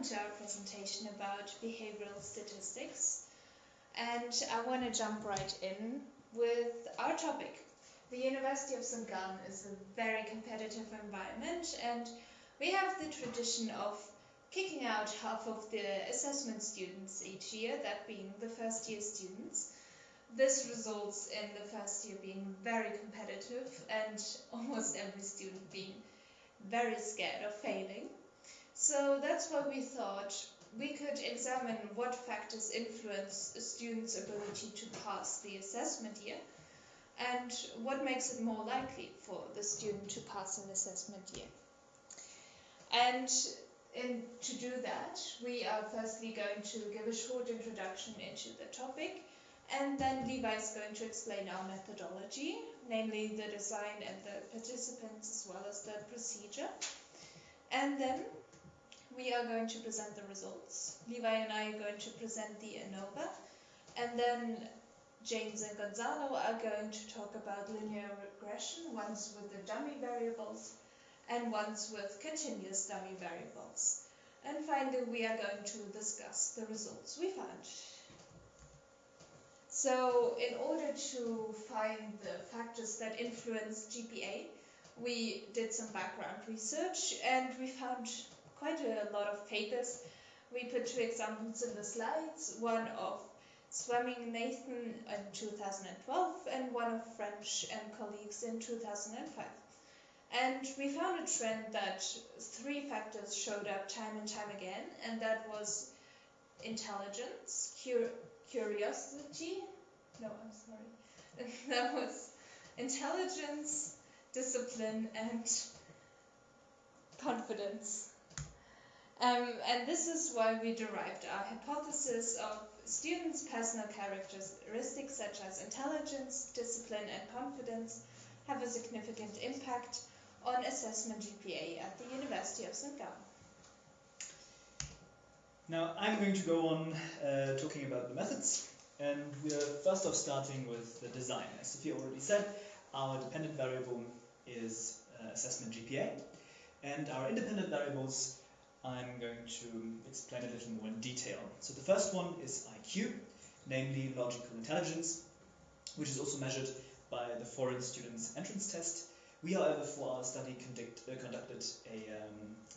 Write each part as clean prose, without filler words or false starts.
welcome to our presentation about behavioral statistics. And I want to jump right in with our topic. The University of St. Gallen is a very competitive environment, and we have the tradition of kicking out half of the assessment students each year, that being the first year students. This results in the first year being very competitive and almost every student being very scared of failing. So that's why we thought we could examine what factors influence a student's ability to pass the assessment year and what makes it more likely for the student to pass an assessment year. And to do that, we are firstly going to give a short introduction into the topic, and then Levi is going to explain our methodology, namely the design and the participants as well as the procedure. And then we are going to present the results. Levi and I are going to present the ANOVA, and then James and Gonzalo are going to talk about linear regression, once with the dummy variables and once with continuous dummy variables. And finally, we are going to discuss the results we found. So in order to find the factors that influence GPA, we did some background research and we found quite a lot of papers. We put two examples in the slides, one of Swimming Nathan in 2012 and one of French and colleagues in 2005. And we found a trend that three factors showed up time and time again, and that was intelligence, curiosity, that was intelligence, discipline, and confidence. And this is why we derived our hypothesis of students' personal characteristics such as intelligence, discipline, and confidence have a significant impact on assessment GPA at the University of St. Gallen. Now I'm going to go on talking about the methods, and we're first off starting with the design. As Sophia already said, our dependent variable is assessment GPA, and our independent variables I'm going to explain a little more in detail. So the first one is IQ, namely logical intelligence, which is also measured by the foreign students entrance test. We, however, for our study conducted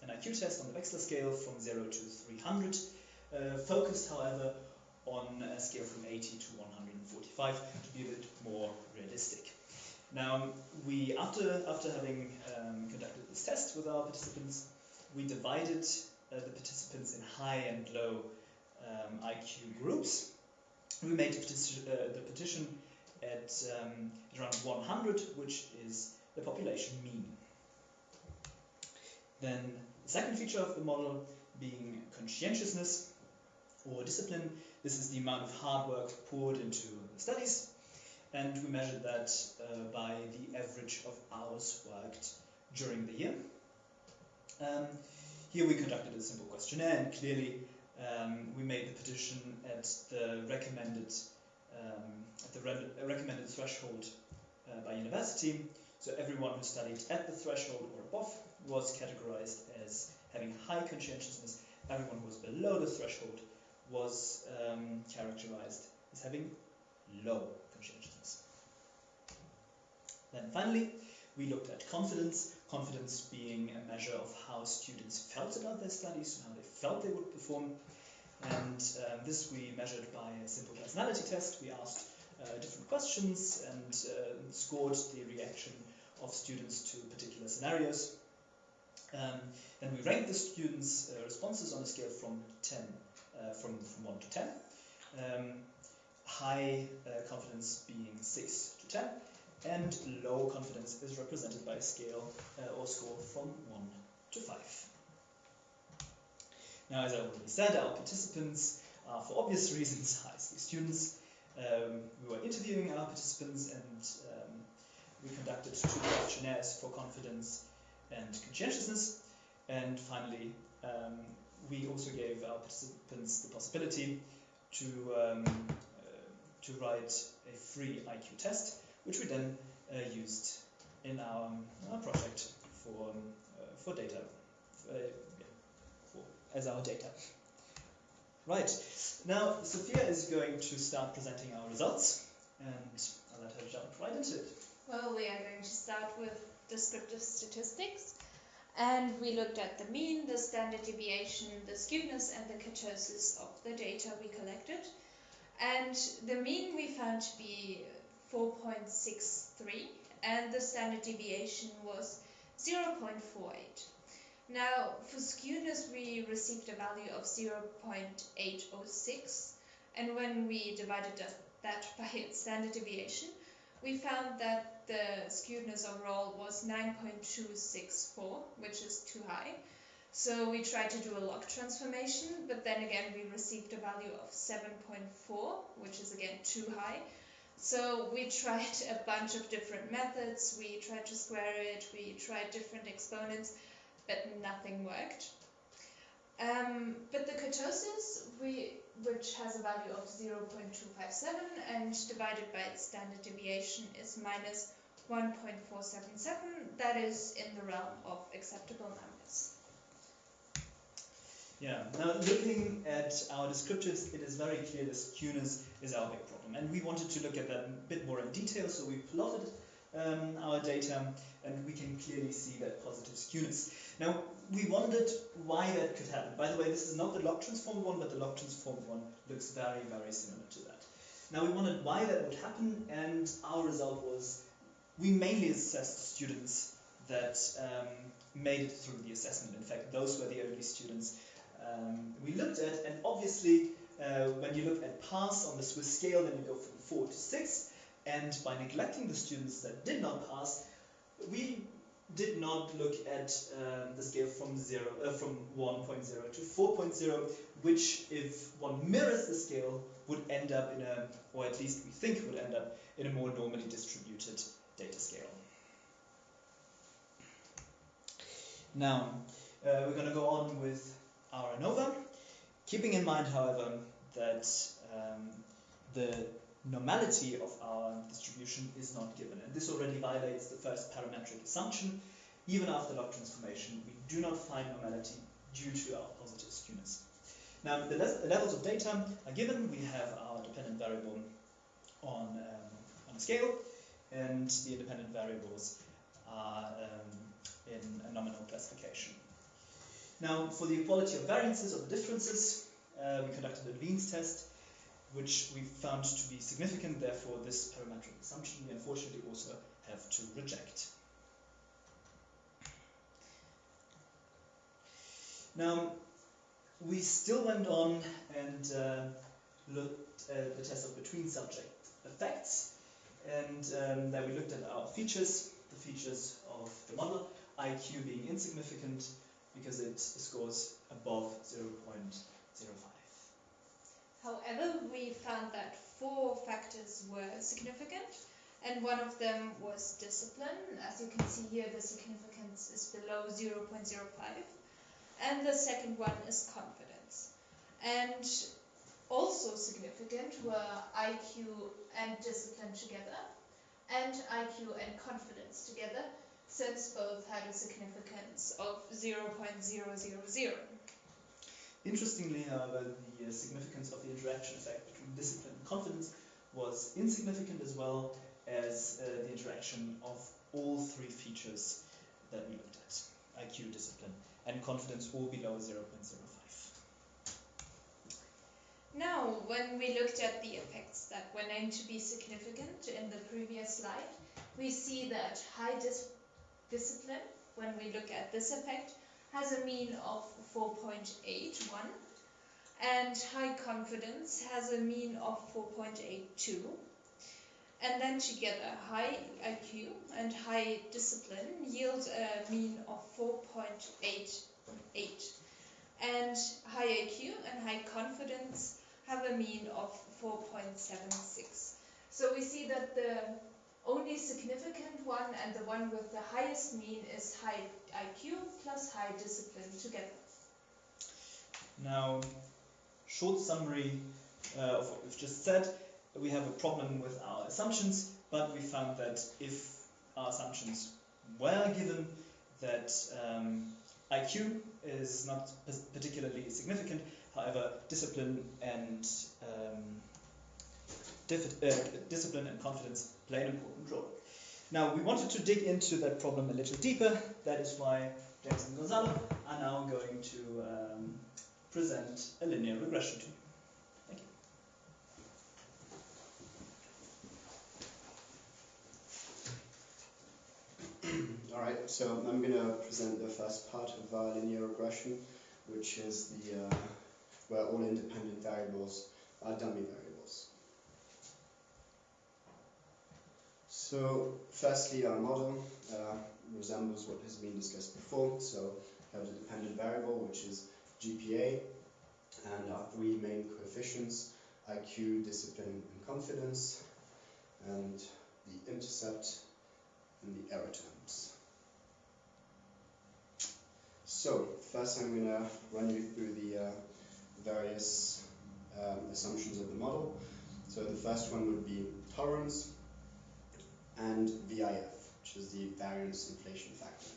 an IQ test on the Wechsler scale from 0 to 300, focused, however, on a scale from 80 to 145 to be a bit more realistic. Now, we, after having conducted this test with our participants, we divided the participants in high and low IQ groups. We made the petition at around 100, which is the population mean. Then the second feature of the model being conscientiousness or discipline. This is the amount of hard work poured into the studies, and we measured that by the average of hours worked during the year. Here we conducted a simple questionnaire, and clearly we made the petition at the recommended threshold by university. So everyone who studied at the threshold or above was categorized as having high conscientiousness. Everyone who was below the threshold was characterized as having low conscientiousness. Then finally, we looked at confidence. Confidence being a measure of how students felt about their studies, how they felt they would perform. And this we measured by a simple personality test. We asked different questions and scored the reaction of students to particular scenarios. Then we ranked the students' responses on a scale from 1 to 10. High confidence being 6 to 10. And low confidence is represented by a scale or score from 1 to 5. Now, as I already said, our participants are, for obvious reasons, high school students. We were interviewing our participants, and we conducted 2 questionnaires for confidence and conscientiousness. And finally, we also gave our participants the possibility to write a free IQ test, which we then used in our project for data, for as our data. Right, now Sophia is going to start presenting our results, and I'll let her jump right into it. Well, we are going to start with descriptive statistics, and we looked at the mean, the standard deviation, the skewness, and the kurtosis of the data we collected. And the mean we found to be 4.63, and the standard deviation was 0.48. Now, for skewness, we received a value of 0.806, and when we divided that by its standard deviation, we found that the skewness overall was 9.264, which is too high. So we tried to do a log transformation, but then again we received a value of 7.4, which is again too high. So we tried a bunch of different methods. We tried to square it, we tried different exponents, but nothing worked. But the kurtosis, which has a value of 0.257 and divided by its standard deviation is minus 1.477, that is in the realm of acceptable numbers. Yeah, now looking at our descriptives, it is very clear that skewness is our big problem. And we wanted to look at that a bit more in detail, so we plotted our data, and we can clearly see that positive skewness. Now, we wondered why that could happen. By the way, this is not the log transformed one, but the log transformed one looks very, very similar to that. Now, we wondered why that would happen, and our result was we mainly assessed students that made it through the assessment. In fact, those were the only students we looked at, and obviously when you look at pass on the Swiss scale, then you go from 4 to 6, and by neglecting the students that did not pass, we did not look at the scale from 1.0 to 4.0, which, if one mirrors the scale, would end up in a, or at least we think would end up in a more normally distributed data scale. Now, we're going to go on with our ANOVA, keeping in mind, however, that the normality of our distribution is not given, and this already violates the first parametric assumption. Even after log transformation, we do not find normality due to our positive skewness. Now, the levels of data are given. We have our dependent variable on a scale, and the independent variables are in a nominal classification. Now, for the equality of variances or the differences, we conducted a Leans test, which we found to be significant. Therefore, this parametric assumption we unfortunately also have to reject. Now, we still went on and looked at the test of between subject effects, and there we looked at our features, the features of the model, IQ being insignificant because it scores above 0.05. However, we found that 4 factors were significant, and one of them was discipline. As you can see here, the significance is below 0.05. And the second one is confidence. And also significant were IQ and discipline together, and IQ and confidence together, since both had a significance of 0.000. Interestingly, however, the significance of the interaction effect between discipline and confidence was insignificant, as well as the interaction of all 3 features that we looked at, IQ, discipline, and confidence, all below 0.05. Now, when we looked at the effects that were named to be significant in the previous slide, we see that high discipline, when we look at this effect, has a mean of 4.81, and high confidence has a mean of 4.82. And then together, high IQ and high discipline yield a mean of 4.88. And high IQ and high confidence have a mean of 4.76. So we see that the only significant one and the one with the highest mean is high IQ plus high discipline together. Now, short summary of what we've just said. We have a problem with our assumptions, but we found that if our assumptions were given, that IQ is not particularly significant. However, discipline and confidence play an important role. Now, we wanted to dig into that problem a little deeper. That is why James and Gonzalo are now going to present a linear regression to you. Thank you. All right, so I'm going to present the first part of linear regression, which is the where all independent variables are dummy variables. So, firstly, our model resembles what has been discussed before. So, we have the dependent variable, which is GPA, and our three main coefficients, IQ, discipline, and confidence, and the intercept and the error terms. So, first I'm going to run you through the various assumptions of the model. So the first one would be tolerance and VIF, which is the variance inflation factor.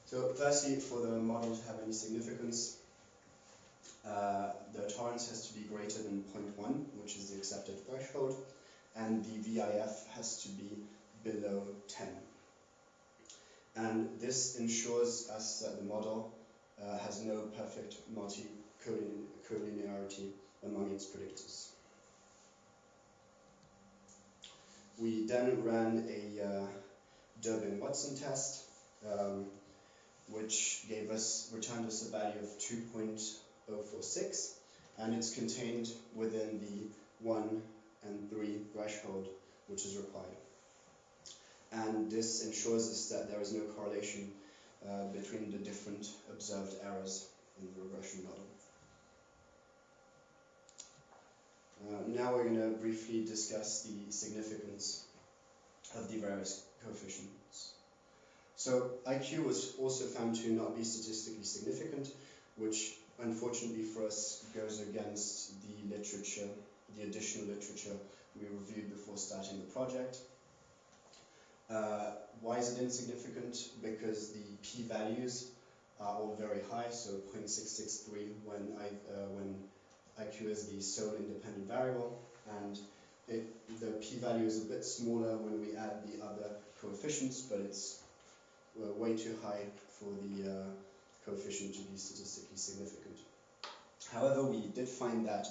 So firstly, for the model to have any significance, the tolerance has to be greater than 0.1, which is the accepted threshold, and the VIF has to be below 10. And this ensures us that the model has no perfect multi-collinearity among its predictors. We then ran a Durbin-Watson test, which returned us a value of 2.046, and it's contained within the 1 and 3 threshold, which is required. And this ensures us that there is no correlation between the different observed errors in the regression model. Now we're going to briefly discuss the significance of the various coefficients. So IQ was also found to not be statistically significant, which unfortunately for us goes against the literature, the additional literature we reviewed before starting the project. Why is it insignificant? Because the p-values are all very high, so 0.663 when IQ is the sole independent variable, and the p-value is a bit smaller when we add the other coefficients, but it's way too high for the coefficient to be statistically significant. However, we did find that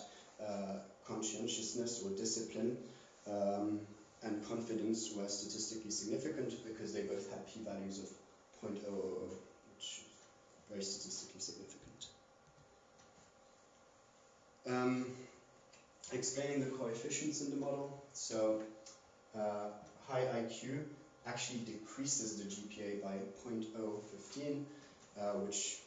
conscientiousness or discipline and confidence were statistically significant because they both had p-values of 0.000, which is very statistically significant. Explaining the coefficients in the model. So high IQ actually decreases the GPA by 0.015, which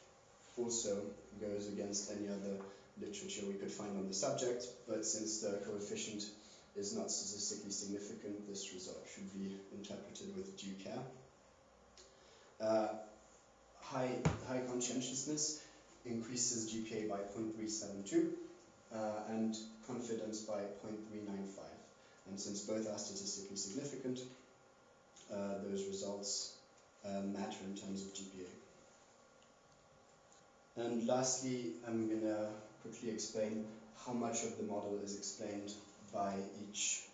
also goes against any other literature we could find on the subject, but since the coefficient is not statistically significant, this result should be interpreted with due care. High conscientiousness increases GPA by 0.372 and confidence by 0.395. And since both are statistically significant, those results matter in terms of GPA. And lastly, I'm going to quickly explain how much of the model is explained by each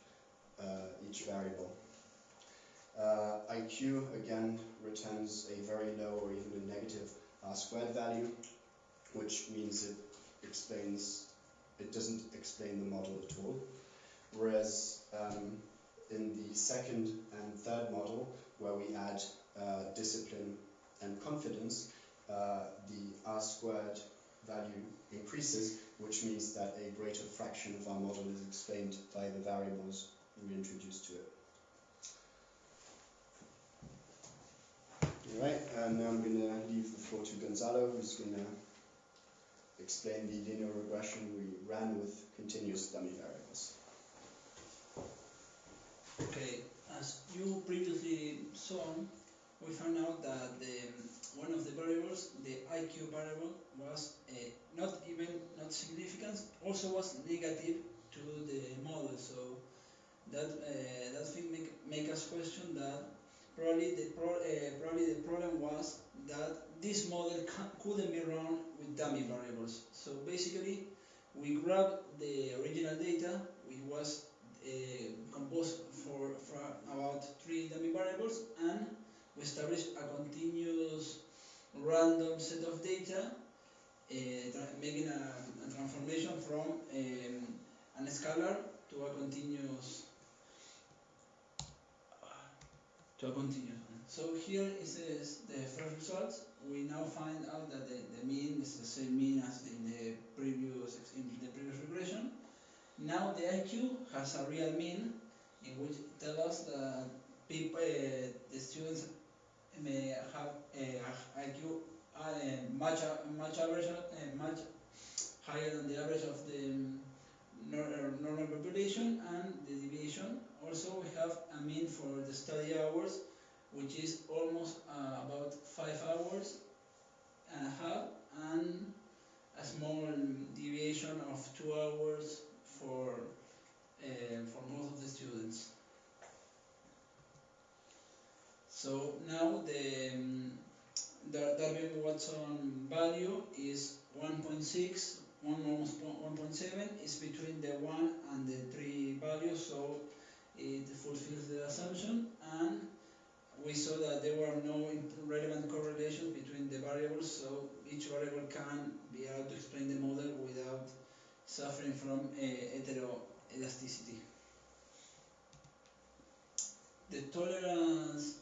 variable. IQ, again, returns a very low or even a negative R-squared value, which means it doesn't explain the model at all. Whereas in the second and third model, where we add discipline and confidence, the R-squared value increases, which means that a greater fraction of our model is explained by the variables we introduced to it. Alright, now I'm going to leave the floor to Gonzalo, who's going to explain the linear regression we ran with continuous dummy variables. Okay, as you previously saw, we found out that one of the variables, the IQ variable, was not significant, also was negative to the model. So that thing make us question that probably the problem was that this model couldn't be run with dummy variables. So basically, we grabbed the original data, which was composed for about 3 dummy variables, and we established a continuous random set of data, making a transformation from an scalar to a continuous one. So here is the first result. We now find out that the mean is the same mean as in the previous regression. Now the IQ has a real mean, in which tell us that the students may have IQ much average, much higher than the average of the normal population, and the deviation. Also, we have a mean for the study hours, which is almost about 5 hours and a half, and a small deviation of 2 hours for most of the students. So now the Darwin-Watson value is 1.6, almost 1.7, is between the 1 and the 3 values, so it fulfills the assumption, and we saw that there were no relevant correlations between the variables, so each variable can be able to explain the model without suffering from heteroelasticity. The tolerance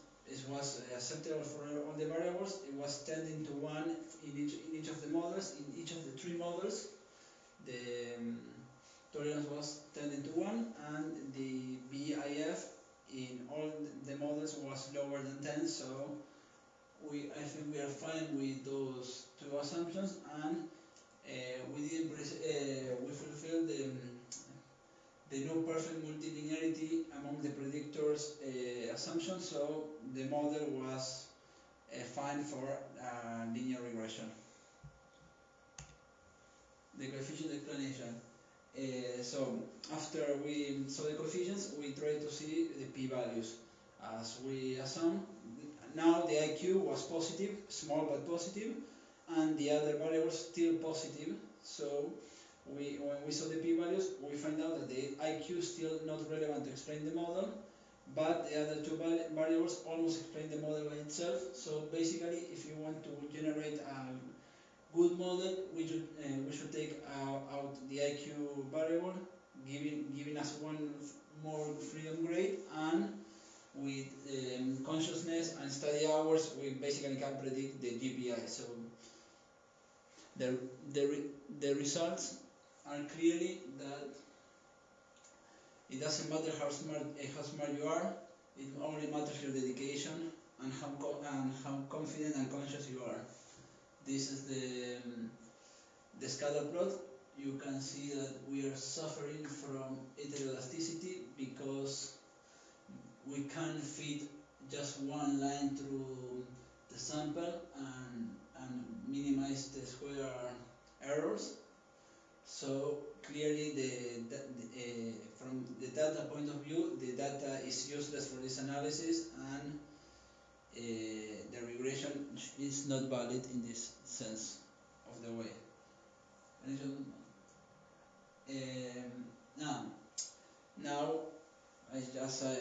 was acceptable for all the variables. It was tending to 1 in each of the models. In each of the 3 models, the tolerance was tending to 1, and the BIF in all the models was lower than 10, so I think we are fine with those 2 assumptions, and we fulfilled the no perfect multilinearity among the predictors assumptions, so the model was fine for linear regression. The coefficient explanation. So after we saw the coefficients, we tried to see the p-values. As we assumed, now the IQ was positive, small but positive, and the other variables still positive. So when we saw the p-values, we find out that the IQ is still not relevant to explain the model, but the other 2 variables almost explain the model by itself. So basically, if you want to generate a good model, we should take out the IQ variable, giving us one more freedom grade, and with consciousness and study hours, we basically can predict the GPI. So the results are clearly that it doesn't matter how smart you are. It only matters your dedication and how confident and conscious you are. This is the scatter plot. You can see that we are suffering from heteroelasticity because we can't fit just one line through the sample and minimize the square errors. So clearly, from the data point of view, the data is useless for this analysis, and the regression is not valid in this sense of the way. Now, as I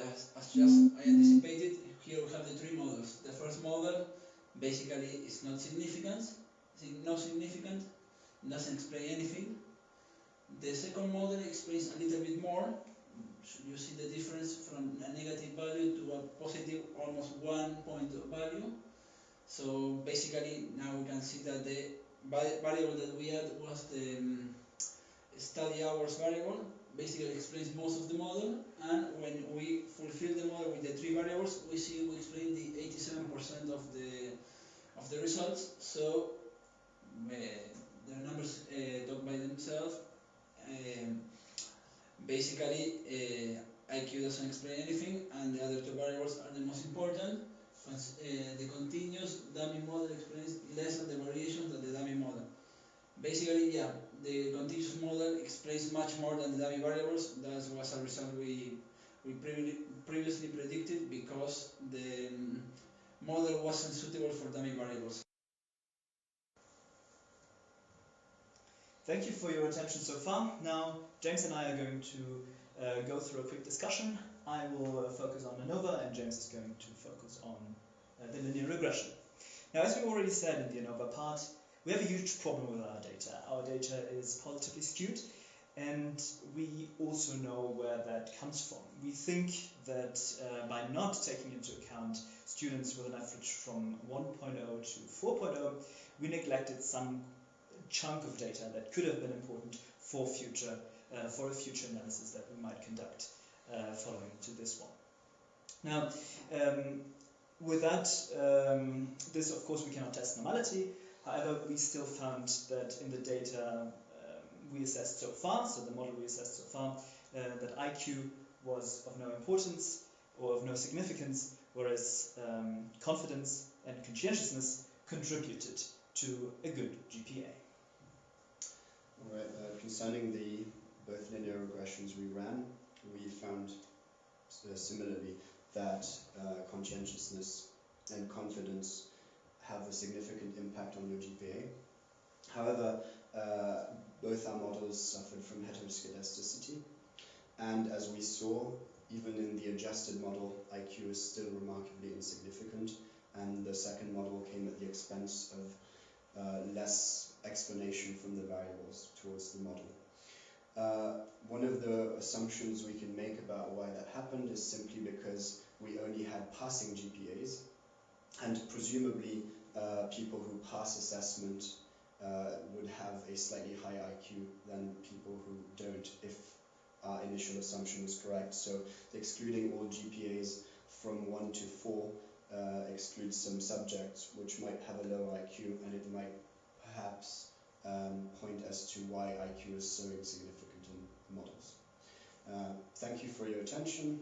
anticipated, here we have the 3 models. The first model basically is not significant, doesn't explain anything. The second model explains a little bit more. You see the difference from a negative value to a positive, almost 1 point value. So basically, now we can see that the variable that we had was the study hours variable. Basically explains most of the model, and when we fulfill the model with the 3 variables, we explain the 87% of the results. So the numbers talk by themselves. Basically, IQ doesn't explain anything, and the other 2 variables are the most important. The continuous dummy model explains less of the variations than the dummy model. Basically, yeah, the continuous model explains much more than the dummy variables. That was a result we previously predicted because the model wasn't suitable for dummy variables. Thank you for your attention so far. Now, James and I are going to go through a quick discussion. I will focus on ANOVA, and James is going to focus on the linear regression. Now, as we already said in the ANOVA part, we have a huge problem with our data. Our data is positively skewed, and we also know where that comes from. We think that by not taking into account students with an average from 1.0 to 4.0, we neglected some chunk of data that could have been important for a future analysis that we might conduct following to this one. Now, with that, this of course we cannot test normality. However, we still found that in the data we assessed so far, so the model we assessed so far, that IQ was of no importance or of no significance, whereas confidence and conscientiousness contributed to a good GPA. Alright, concerning the both linear regressions we ran, we found similarly that conscientiousness and confidence have a significant impact on your GPA. However, both our models suffered from heteroscedasticity, and as we saw, even in the adjusted model, IQ is still remarkably insignificant, and the second model came at the expense of less explanation from the variables towards the model. One of the assumptions we can make about why that happened is simply because we only had passing GPAs, and presumably people who pass assessment would have a slightly higher IQ than people who don't, if our initial assumption is correct. So excluding all GPAs from 1 to 4 excludes some subjects which might have a lower IQ, and it might perhaps point as to why IQ is so insignificant in models. Thank you for your attention.